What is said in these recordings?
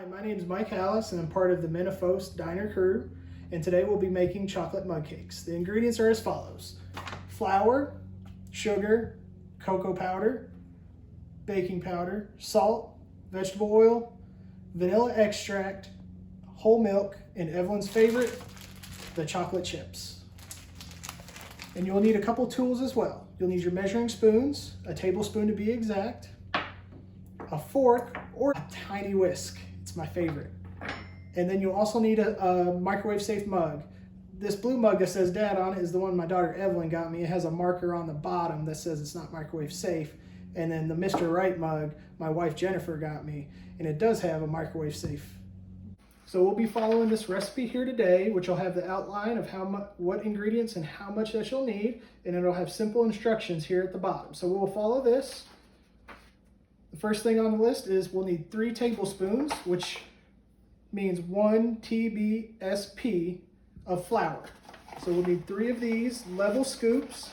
Hi, my name is Mike Hallis and I'm part of the Minnefost Diner crew, and today we'll be making chocolate mug cakes. The ingredients are as follows: flour, sugar, cocoa powder, baking powder, salt, vegetable oil, vanilla extract, whole milk, and Evelyn's favorite, the chocolate chips. And you'll need a couple tools as well. You'll need your measuring spoons, a tablespoon to be exact, a fork, or a tiny whisk. It's my favorite. And then you'll also need a microwave safe mug. This blue mug that says Dad on it is the one my daughter Evelyn got me. It has a marker on the bottom that says it's not microwave safe. And then the Mr. Right mug my wife Jennifer got me, and it does have a microwave safe. So we'll be following this recipe here today, which will have the outline of what ingredients and how much that you'll need, and it'll have simple instructions here at the bottom. So we'll follow this. The first thing on the list is we'll need 3 tablespoons, which means 1 TBSP of flour. So we'll need 3 of these level scoops,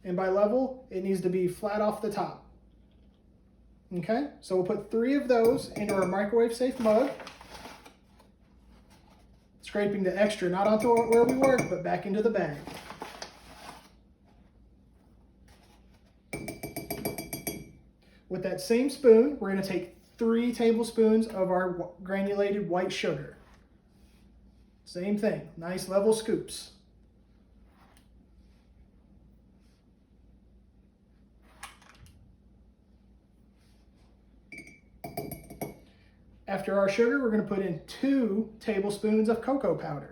and by level, it needs to be flat off the top. Okay, so we'll put 3 of those into our microwave safe mug, scraping the extra not onto where we work, but back into the bag. With that same spoon, we're going to take 3 tablespoons of our granulated white sugar. Same thing, nice level scoops. After our sugar, we're going to put in 2 tablespoons of cocoa powder.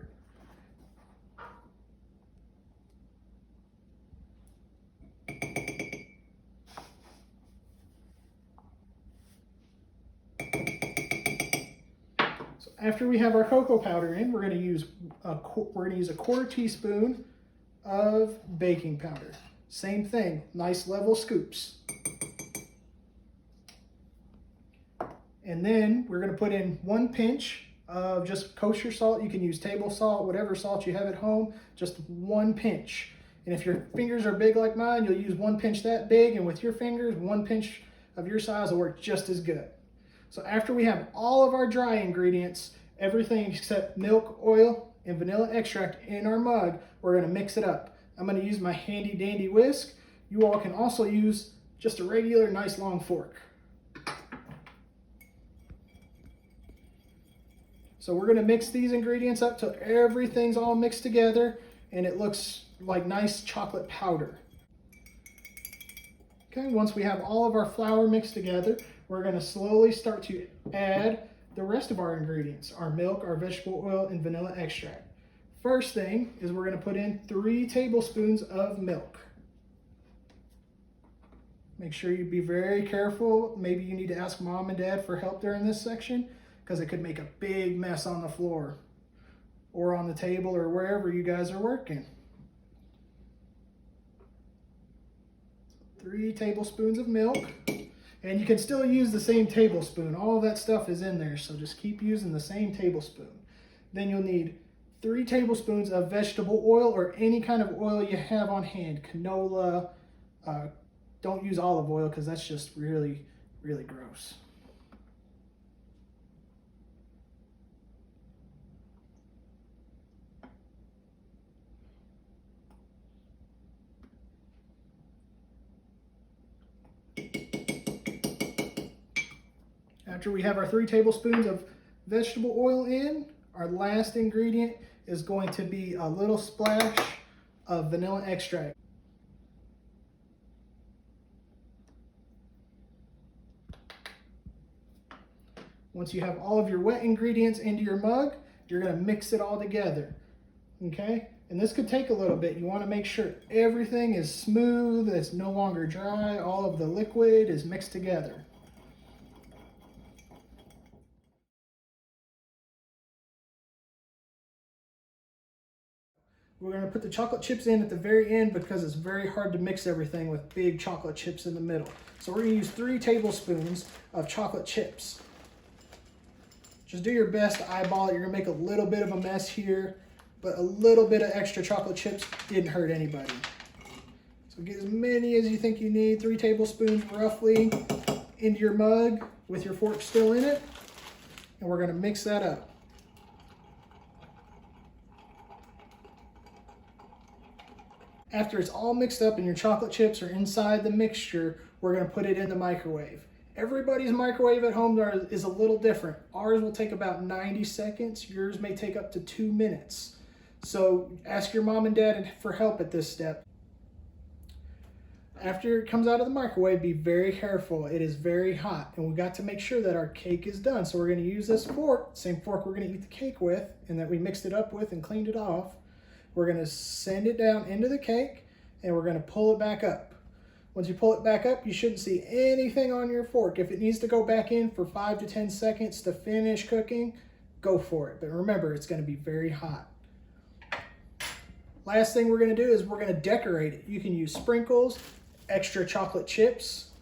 After we have our cocoa powder in, we're going to use a 1/4 teaspoon of baking powder. Same thing, nice level scoops. And then we're going to put in 1 pinch of just kosher salt. You can use table salt, whatever salt you have at home, just 1 pinch. And if your fingers are big like mine, you'll use 1 pinch that big, and with your fingers, 1 pinch of your size will work just as good. So after we have all of our dry ingredients, everything except milk, oil, and vanilla extract in our mug, we're going to mix it up. I'm going to use my handy dandy whisk. You all can also use just a regular nice long fork. So we're going to mix these ingredients up till everything's all mixed together and it looks like nice chocolate powder. Okay, once we have all of our flour mixed together, we're going to slowly start to add the rest of our ingredients, our milk, our vegetable oil, and vanilla extract. First thing is we're going to put in 3 tablespoons of milk. Make sure you be very careful. Maybe you need to ask Mom and Dad for help during this section, because it could make a big mess on the floor or on the table or wherever you guys are working. 3 tablespoons of milk. And you can still use the same tablespoon. All of that stuff is in there, so just keep using the same tablespoon. Then you'll need 3 tablespoons of vegetable oil or any kind of oil you have on hand. Canola. Don't use olive oil because that's just really, really gross. After we have our 3 tablespoons of vegetable oil in, our last ingredient is going to be a little splash of vanilla extract. Once you have all of your wet ingredients into your mug, you're going to mix it all together. Okay? And this could take a little bit. You want to make sure everything is smooth, it's no longer dry, all of the liquid is mixed together. We're going to put the chocolate chips in at the very end because it's very hard to mix everything with big chocolate chips in the middle. So we're going to use 3 tablespoons of chocolate chips. Just do your best to eyeball it. You're going to make a little bit of a mess here, but a little bit of extra chocolate chips didn't hurt anybody. So get as many as you think you need, 3 tablespoons roughly, into your mug with your fork still in it. and we're gonna mix that up. After it's all mixed up and your chocolate chips are inside the mixture, we're gonna put it in the microwave. Everybody's microwave at home is a little different. Ours will take about 90 seconds. Yours may take up to 2 minutes. So ask your mom and dad for help at this step. After it comes out of the microwave, be very careful. It is very hot, and we got to make sure that our cake is done. So we're gonna use this fork, same fork we're gonna eat the cake with, and that we mixed it up with and cleaned it off. We're gonna send it down into the cake, and we're gonna pull it back up. Once you pull it back up, you shouldn't see anything on your fork. If it needs to go back in for 5 to 10 seconds to finish cooking, go for it. But remember, it's gonna be very hot. Last thing we're gonna do is we're gonna decorate it. You can use sprinkles, extra chocolate chips,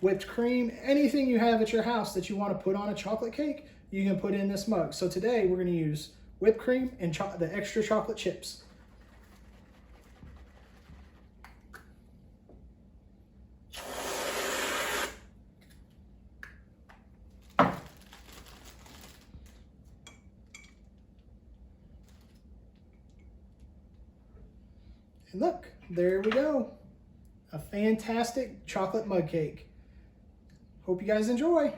whipped cream, anything you have at your house that you wanna put on a chocolate cake, you can put in this mug. So today we're gonna use whipped cream and the extra chocolate chips. And look, there we go. A fantastic chocolate mug cake. Hope you guys enjoy.